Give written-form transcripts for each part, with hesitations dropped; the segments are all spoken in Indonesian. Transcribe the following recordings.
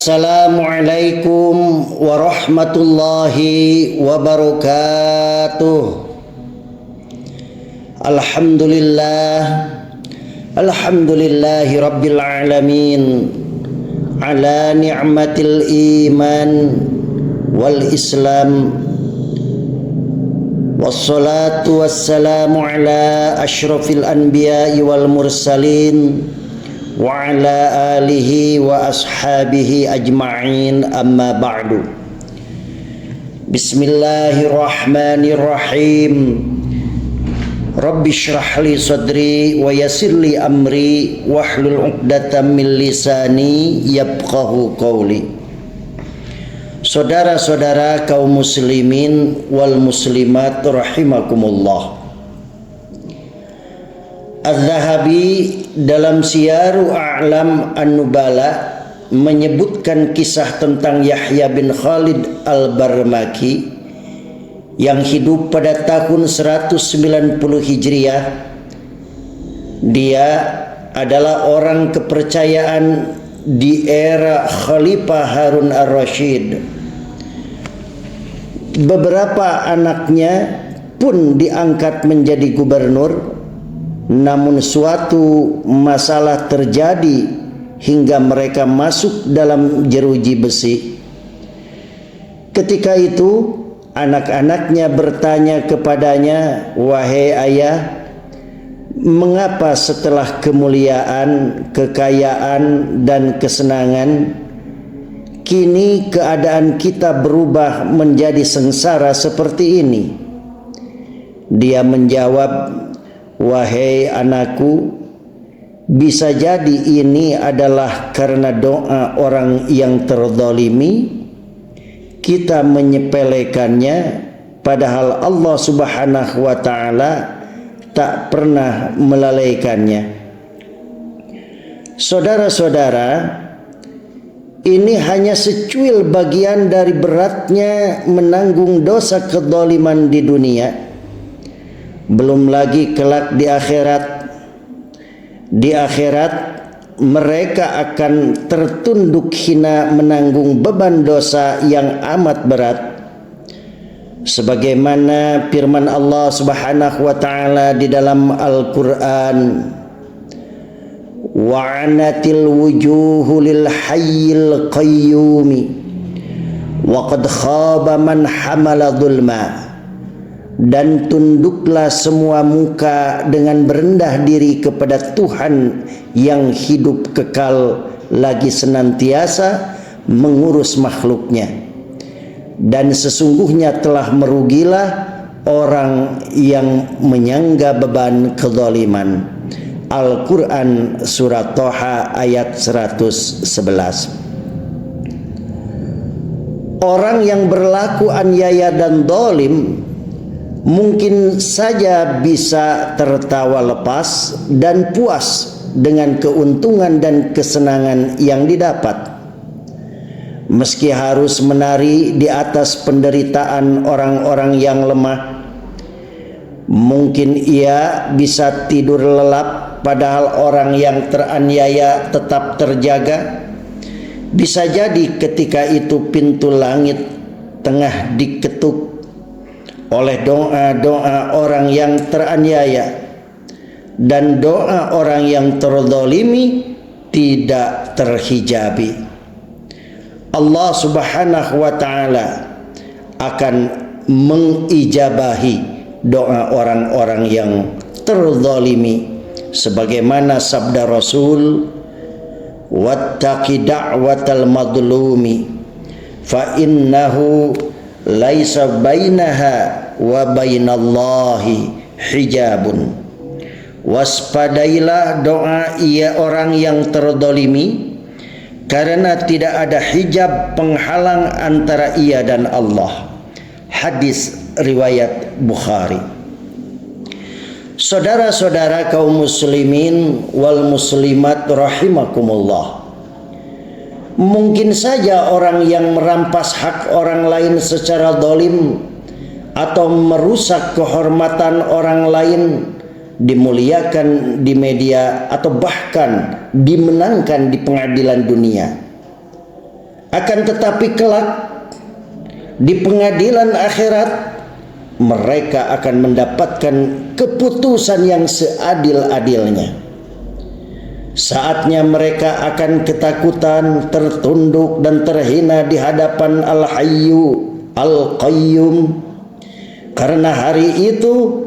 Assalamualaikum warahmatullahi wabarakatuh. Alhamdulillahi rabbil alamin ala ni'matil iman wal islam, wassalatu wassalamu ala asyrafil anbiya'i wal mursalin wa ala alihi wa ashabihi ajma'in, amma ba'du. Bismillahirrahmanirrahim. Rabbi shrah li sadri wa yassir li amri wahlul 'uqdatam min lisani yafqahu qawli. Saudara-saudara kaum muslimin wal muslimat rahimakumullah. Az-Zahabi dalam Siyaru A'lam An-Nubala menyebutkan kisah tentang Yahya bin Khalid Al-Barmaki yang hidup pada tahun 190 Hijriah. Dia adalah orang kepercayaan di era Khalifah Harun Ar-Rasyid. Beberapa anaknya pun diangkat menjadi gubernur. Namun suatu masalah terjadi hingga mereka masuk dalam jeruji besi. Ketika itu anak-anaknya bertanya kepadanya, "Wahai ayah, mengapa setelah kemuliaan, kekayaan dan kesenangan, kini keadaan kita berubah menjadi sengsara seperti ini?" Dia menjawab, "Wahai anakku, bisa jadi ini adalah karena doa orang yang terzalimi. Kita menyepelekannya, padahal Allah Subhanahu wa ta'ala tak pernah melalaikannya." Saudara-saudara, ini hanya secuil bagian dari beratnya menanggung dosa kezaliman di dunia. Belum lagi kelak di akhirat. Di akhirat mereka akan tertunduk hina menanggung beban dosa yang amat berat. Sebagaimana firman Allah Subhanahu wa ta'ala di dalam Al-Qur'an, "Wa'anatil wujuhu lil hayyil qayyumi wa qad khaba man hamala dhulma." Dan tunduklah semua muka dengan berendah diri kepada Tuhan yang hidup kekal lagi senantiasa mengurus makhluknya. Dan sesungguhnya telah merugilah orang yang menyangga beban kezaliman. Al-Quran Surat Toha ayat 111. Orang yang berlaku aniaya dan zalim mungkin saja bisa tertawa lepas dan puas dengan keuntungan dan kesenangan yang didapat, meski harus menari di atas penderitaan orang-orang yang lemah. Mungkin ia bisa tidur lelap, padahal orang yang teraniaya tetap terjaga. Bisa jadi ketika itu pintu langit tengah diketuk oleh doa-doa orang yang teraniaya, dan doa orang yang terzalimi tidak terhijabi. Allah Subhanahu wa ta'ala akan mengijabahi doa orang-orang yang terzalimi, sebagaimana sabda Rasul, "Wattaqi da'watal madlumi fa innahu laisa bainaha wa bainallahi hijabun." Waspadailah doa ia orang yang terzalimi, karena tidak ada hijab penghalang antara ia dan Allah. Hadis riwayat Bukhari. Saudara-saudara kaum muslimin wal muslimat rahimakumullah, mungkin saja orang yang merampas hak orang lain secara zalim atau merusak kehormatan orang lain dimuliakan di media atau bahkan dimenangkan di pengadilan dunia. Akan tetapi kelak di pengadilan akhirat mereka akan mendapatkan keputusan yang seadil-adilnya. Saatnya mereka akan ketakutan, tertunduk dan terhina di hadapan Al-Hayyu Al-Qayyum. Karena hari itu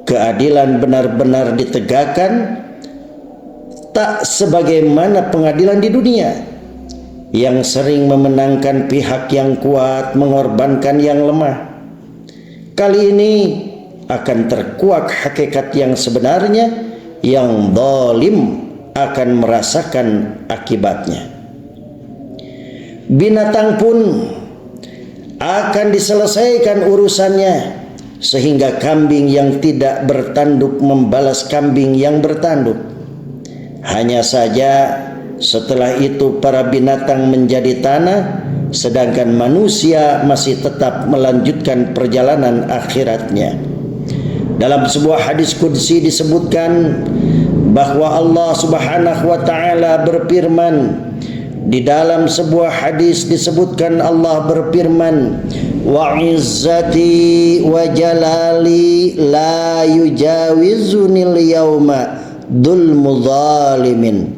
keadilan benar-benar ditegakkan, tak sebagaimana pengadilan di dunia yang sering memenangkan pihak yang kuat, mengorbankan yang lemah. Kali ini akan terkuak hakikat yang sebenarnya, yang zalim akan merasakan akibatnya. Binatang pun akan diselesaikan urusannya, sehingga kambing yang tidak bertanduk membalas kambing yang bertanduk. Hanya saja setelah itu para binatang menjadi tanah, sedangkan manusia masih tetap melanjutkan perjalanan akhiratnya. Dalam sebuah hadis qudsi disebutkan bahwa Allah Subhanahu wa taala berfirman, di dalam sebuah hadis disebutkan Allah berfirman, wa izzati wa jalali la yujawizunil yauma dzulmu zalimin.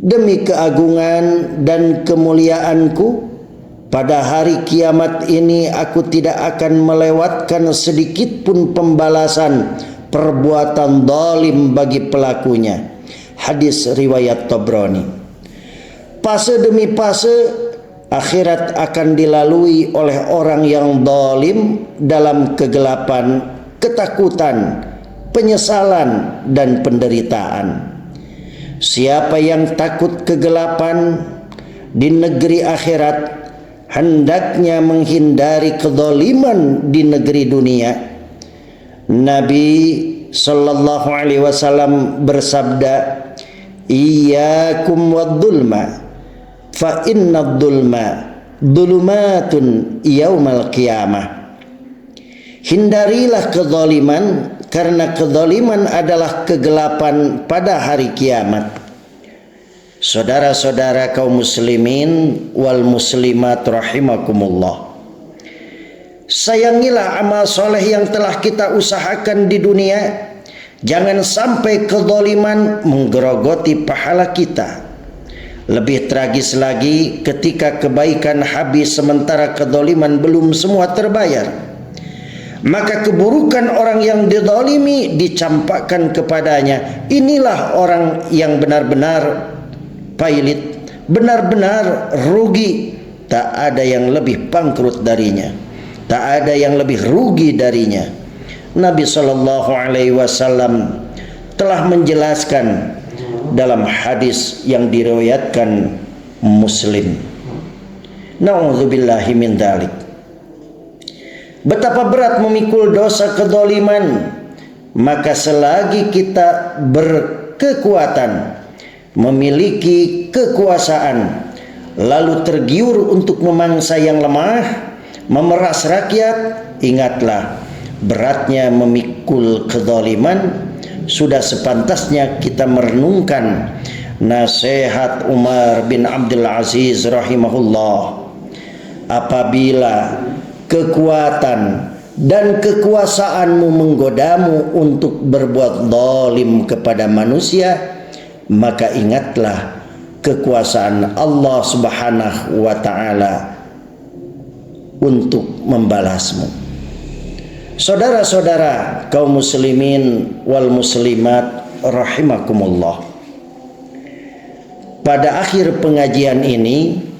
Demi keagungan dan kemuliaanku, pada hari kiamat ini aku tidak akan melewatkan sedikit pun pembalasan perbuatan zalim bagi pelakunya. Hadis riwayat Tabrani. Fase demi fase akhirat akan dilalui oleh orang yang zalim dalam kegelapan, ketakutan, penyesalan dan penderitaan. Siapa yang takut kegelapan di negeri akhirat, hendaknya menghindari kezaliman di negeri dunia. Nabi sallallahu alaihi wasallam bersabda, "Iyyakum wad-dzulma, fa innad-dzulma dzulumatun yaumal qiyamah." Hindarilah kezaliman, karena kezaliman adalah kegelapan pada hari kiamat. Saudara-saudara kaum muslimin wal muslimat rahimakumullah, sayangilah amal soleh yang telah kita usahakan di dunia. Jangan sampai kezaliman menggerogoti pahala kita. Lebih tragis lagi ketika kebaikan habis sementara kezaliman belum semua terbayar. Maka keburukan orang yang dizalimi dicampakkan kepadanya. Inilah orang yang benar-benar pailit, benar-benar rugi. Tak ada yang lebih bangkrut darinya, tak ada yang lebih rugi darinya. Nabi sallallahu alaihi wasallam telah menjelaskan dalam hadis yang diriwayatkan Muslim. Na'udzubillahi min dzalik. Betapa berat memikul dosa kezaliman, maka selagi kita berkekuatan, memiliki kekuasaan, lalu tergiur untuk memangsa yang lemah, memeras rakyat, ingatlah beratnya memikul kezaliman. Sudah sepantasnya kita merenungkan nasihat Umar bin Abdul Aziz rahimahullah. Apabila kekuatan dan kekuasaanmu menggodamu untuk berbuat zalim kepada manusia, maka ingatlah kekuasaan Allah Subhanahu wa taala untuk membalasmu. Saudara-saudara kaum muslimin wal muslimat rahimakumullah, pada akhir pengajian ini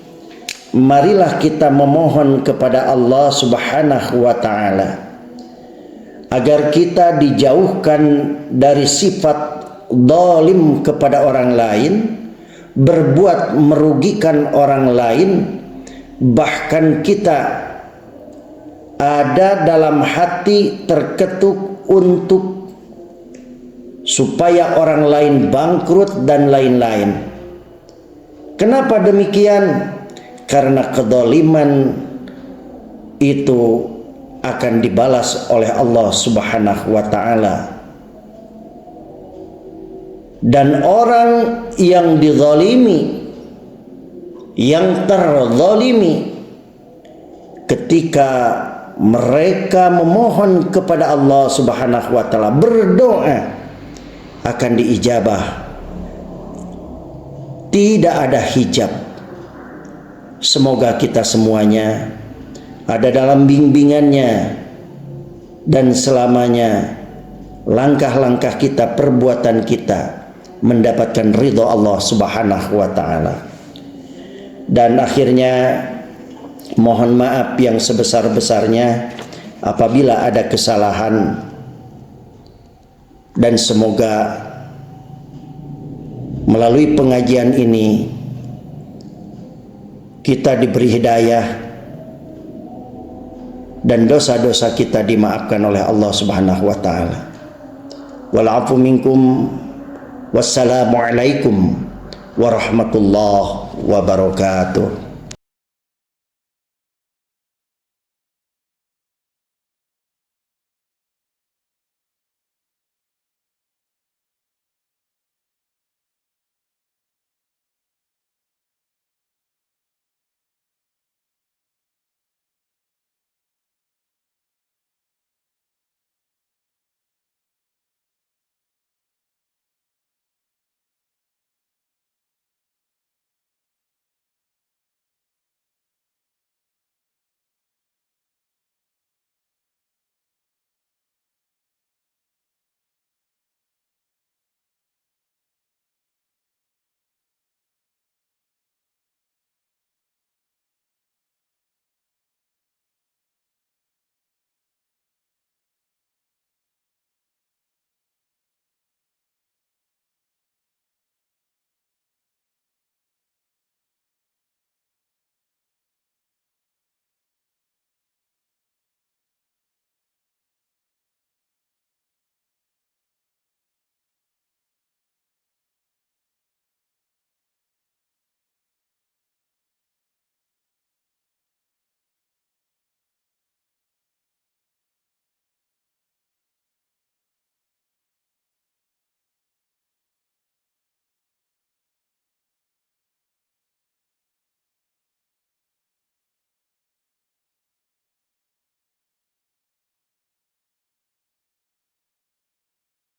marilah kita memohon kepada Allah Subhanahu wa taala agar kita dijauhkan dari sifat zalim kepada orang lain, berbuat merugikan orang lain, bahkan kita ada dalam hati terketuk untuk supaya orang lain bangkrut dan lain-lain. Kenapa demikian? Karena kezaliman itu akan dibalas oleh Allah Subhanahu wa taala. Dan orang yang dizalimi yang terzalimi ketika mereka memohon kepada Allah Subhanahu wa taala, berdoa akan diijabah. Tidak ada hijab. Semoga kita semuanya ada dalam bimbingannya, dan selamanya langkah-langkah kita, perbuatan kita mendapatkan ridho Allah Subhanahu wa taala. Dan akhirnya mohon maaf yang sebesar-besarnya apabila ada kesalahan, dan semoga melalui pengajian ini kita diberi hidayah dan dosa-dosa kita dimaafkan oleh Allah Subhanahu wa taala. Wal 'afu minkum. Wassalamu alaikum warahmatullahi wabarakatuh.